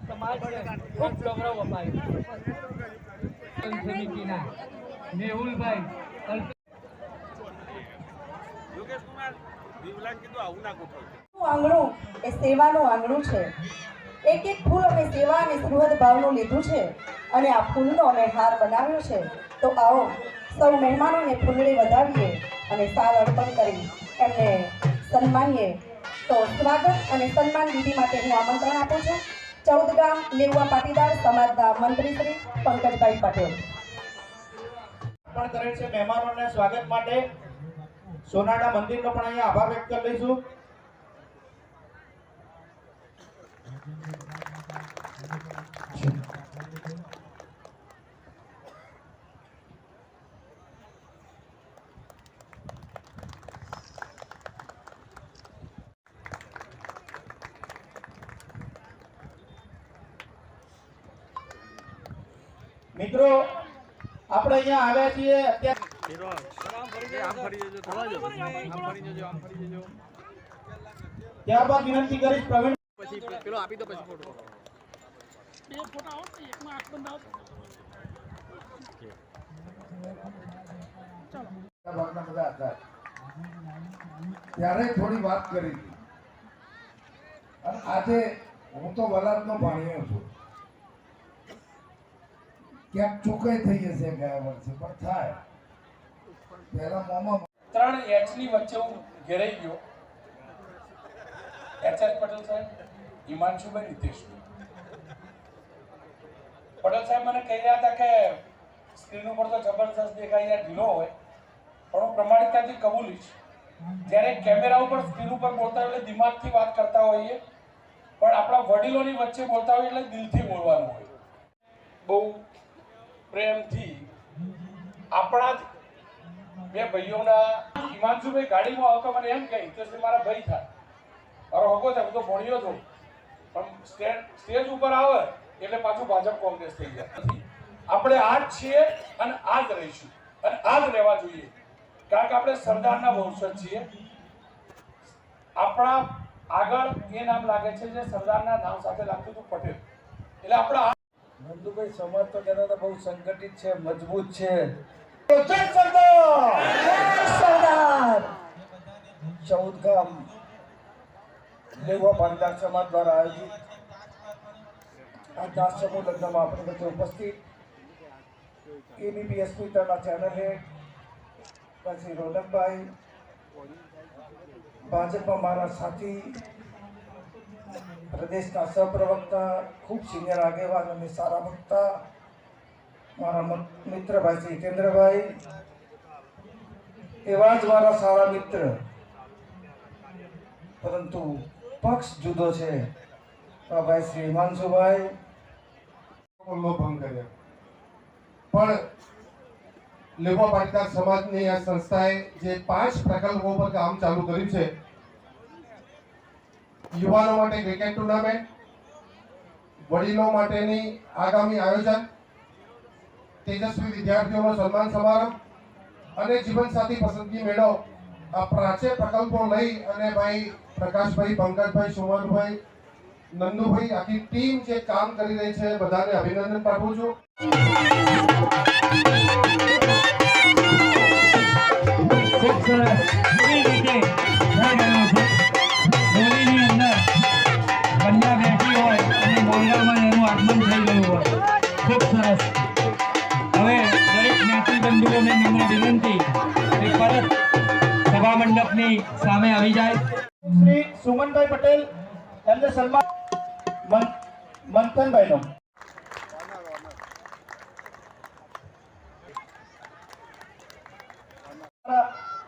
समाज खूब गौरव अपाયું સમિતિના મેહુલભાઈ આંગણું એ સેવાનું આંગણું છે। એક એક ફૂલ અમે સેવા અને સુહૃદ ભાવનું લીધું છે અને આ ફૂલનો અમે હાર બનાવ્યો છે। તો આવો સૌ મહેમાનોને ફૂલડી વધાવીએ અને સાલ અર્પણ કરી એમને સન્માનીએ। તો સ્વાગત અને સન્માન વિધિ માટે હું આમંત્રણ આપું છું 14 ગામ લેવા પાટીદાર સમાજના મંત્રી શ્રી પંકજભાઈ પટેલ। પણ કરે છે મહેમાનોને સ્વાગત માટે સોનાના મંદિરનો પણ અહીંયા આભાર વ્યક્ત કરી લઈશું। મિત્રો આપણે અહીંયા આવ્યા છીએ ત્યારબાદ વિનંતી કરીશ પ્રવીણ પછી પેલો આપી દો પછી ફોટો બે ફોટો આવો એકમાં આંખ બંધ આવો ચાલો ભાગના બધા હતા ત્યારે થોડી વાત કરી હતી અને આજે હું તો વલાદનો ભાણિયો છું। ક્યાંક ચૂકાઈ થઈ જશે ગયા વર્ષે પણ થાય પહેલા મોમાં 3 એચ ની વચ્ચે હું ઘેરાઈ ગયો। એચ.એસ. પટેલ સાહેબ, હિમાંશુભાઈ, રીતેશ પટેલ સાહેબ મને કહી રહ્યા હતા કે સ્ક્રીન ઉપર તો જબરદસ્ત દેખાય ઢીલો હોય પણ હું પ્રમાણિકતાથી કબૂલીશ જ્યારે કેમેરા ઉપર સ્ક્રીન ઉપર બોલતા હોય એટલે દિમાગથી વાત કરતા હોઈએ પણ આપણા વડીલોની વચ્ચે બોલતા હોય એટલે દિલથી બોલવાનું હોય। બહુ પ્રેમથી આપણા જ બે ભાઈઓના હિમાંશુભાઈ ગાડીમાં આવતો મને એમ કહે તો મારા ભાઈ થાય મારો હગો થાય હું તો ભણ્યો છું પણ સ્ટેજ ઉપર આવે એટલે પાછું ભાજપ કોંગ્રેસ થઈ જાય। આપણે આ જ છીએ અને આ જ રહીશું અને આ જ રહેવા જોઈએ કારણ કે આપણે સરદારના વંશજ છીએ। આપણા આગળ એ નામ લાગે છે જે સરદારના નામ સાથે લાગતું હતું પટેલ એટલે આપણા નંદુભાઈ સમાજ તો કહેતા હતા બહુ સંગઠિત છે, મજબૂત છે। 14 ગામ લેવા પાટીદાર સમાજ દ્વારા આયોજિત આજના સમૂહ લગ્નમાં આપણી વચ્ચે ઉપસ્થિત એબીપી અસ્મિતાના ચેનલ હેડ પછી રોનકભાઈ, ભાજપમાં મારા સાથી પ્રદેશના સહપ્રવક્તા, ખૂબ સિનિયર આગેવાન અને સારા વક્તા મારા મિત્રભાઈ શ્રી જીતેન્દ્રભાઈ, એવા જ મારા સારા મિત્ર પરંતુ પક્ષ જુદો છે ભાઈ શ્રી હિમાંશુભાઈ ભંગ કર્યો પણ લેવા પાટીદાર સમાજની આ સંસ્થાએ જે 5 પ્રકલ્પો પર કામ ચાલુ કર્યું છે। યુવાનો માટે ક્રિકેટ ટુર્નામેન્ટ, વડીલો માટેની આગામી આયોજન, તેજસ્વી વિદ્યાર્થીઓનો સન્માન સમારંભ અને જીવનસાથી પસંદગી મેળો આ 5 પ્રકલ્પો લઈ અને ભાઈ પ્રકાશભાઈ, પંકજભાઈ, સુમનભાઈ, નંદુભાઈ આખી ટીમ જે કામ કરી રહી છે બધાને અભિનંદન પાઠવું છું। ખૂબ સરસ કેવી રીતે થઈ રહ્યો છે હોલીની અંદર કન્યા બેઠી હોય અને બોલવામાં એનું આગમન થઈ ગયું હોય ખૂબ સરસ। હવે દરેક જ્ઞાતિ બંધુઓને નમ્ર વિનંતી કે પરત સભા મંડપની સામે આવી જાય। શ્રી સુમનભાઈ પટેલ એમને સન્માન મંથનભાઈનો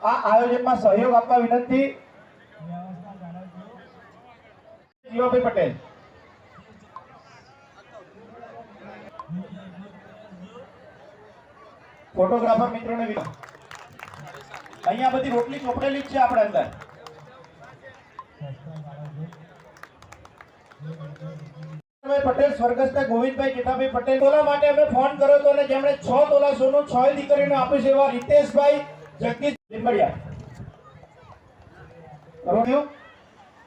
આ આયોજનમાં સહયોગ આપવા વિનંતી જીવાભાઈ પટેલ। ફોટોગ્રાફર મિત્રોને અહીંયા બધી રોટલી ચોપડેલી જ છે આપણે અંદર। પટેલ સ્વર્ગસ્થ ગોવિંદભાઈ જેઠાભાઈ પટેલ તોલા માટે અમે ફોન કર્યો હતો અને જેમણે 6 તોલા સોનું 6 દીકરીને આપ્યું છે એવા રીતેશભાઈ જગદીશ લીંબડિયા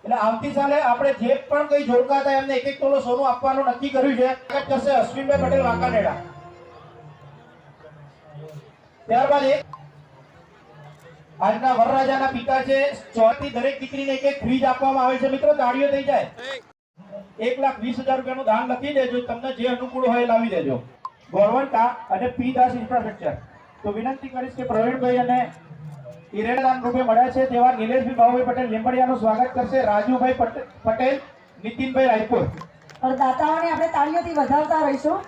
એટલે આવતી સાલે આપણે જે પણ કઈ જોડકા હતા એમને 1-1 તોલો સોનું આપવાનું નક્કી કર્યું છે. સ્વાગત કરશે અશ્વિનભાઈ પટેલ વાંકાનેડા. ત્યારબાદ આજના વરરાજાના પિતા છે. ચોથી દરેક દીકરીને 1-1 ફ્રીજ આપવામાં આવે છે. મિત્રો તાળીઓ થઈ જાય. 1,20,000 રૂપિયાનું દાન લખી દેજો. તમને જે અનુકૂળ હોય એ લાવી દેજો. ગોરવંટા અને પી દાસ ઇન્ફ્રાસ્ટ્રક્ચર. તો વિનંતી કરીશ કે પ્રવીણભાઈ અને ઈરેદાન રૂપે મળ્યા છે તેવા નિલેશભાઈ બાબુભાઈ પટેલ લીંબડિયાનું સ્વાગત કરશે. રાજુભાઈ પટેલ, નીતિનભાઈ રાયપુર. और દાતાઓને આપણે તાળીઓથી વધાવતા રહીશું.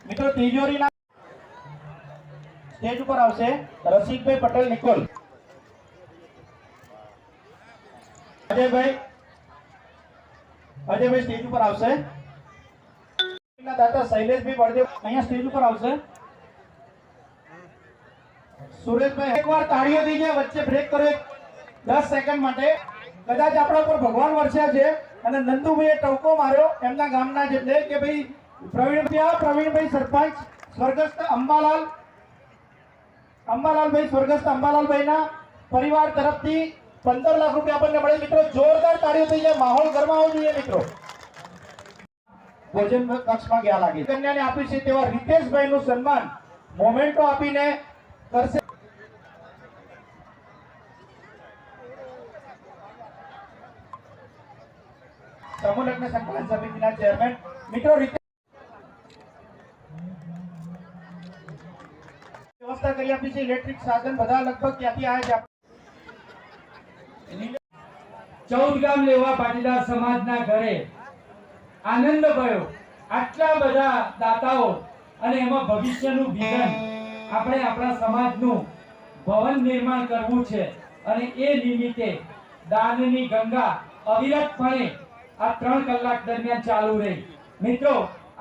મિત્રો તિજોરીના સ્ટેજ ઉપર આવશે રસિકભાઈ પટેલ નિકોલ. અજયભાઈ સ્ટેજ ઉપર આવશે. દાતા શૈલેષભાઈ બળદેવ અહીંયા સ્ટેજ ઉપર આવશે. સુરેશભાઈ એકવાર તાળીઓ થઈ જાય. વચ્ચે બ્રેક કરો 10 સેકન્ડ માટે. કદાચ આપણા ઉપર ભગવાન વરસ્યા છે અને નંદુભાઈએ ટવકો માર્યો એમના ગામના જેટલે કે ભાઈ પ્રવીણભાઈ સરપંચ સ્વર્ગસ્થ અંબાલાલભાઈ સ્વર્ગસ્થ અંબાલાલભાઈના પરિવાર તરફથી 15 લાખ રૂપિયા આપણને મળે. મિત્રો જોરદાર તાળીઓ થઈ જાય. માહોલ ગરમાવો જોઈએ મિત્રો. ભોજન કક્ષમાં ગયા લાગે. કન્યાને આપ્યું છે તેવા રીતેશભાઈ નું સન્માન મોમેન્ટો આપીને કરશે. સમૂહ લગ્ન સંકલન સમિતિના ચેરમેન મિત્રો વ્યવસ્થા કરી આપી છે. ઇલેક્ટ્રિક સાધન બધા લગભગ ત્યાંથી આવ્યા છે. 14 ગામ લેવા પાટીદાર સમાજના ઘરે આનંદ ભયો. આટલા બધા દાતાઓ અને એમાં ભવિષ્યનું વિઝન. આપણે આપણા સમાજનું ભવન નિર્માણ કરવું છે અને એ નિમિત્તે દાનની ગંગા અવિરતપણે આ 3 કલાક દરમિયાન ચાલુ રહી. મિત્રો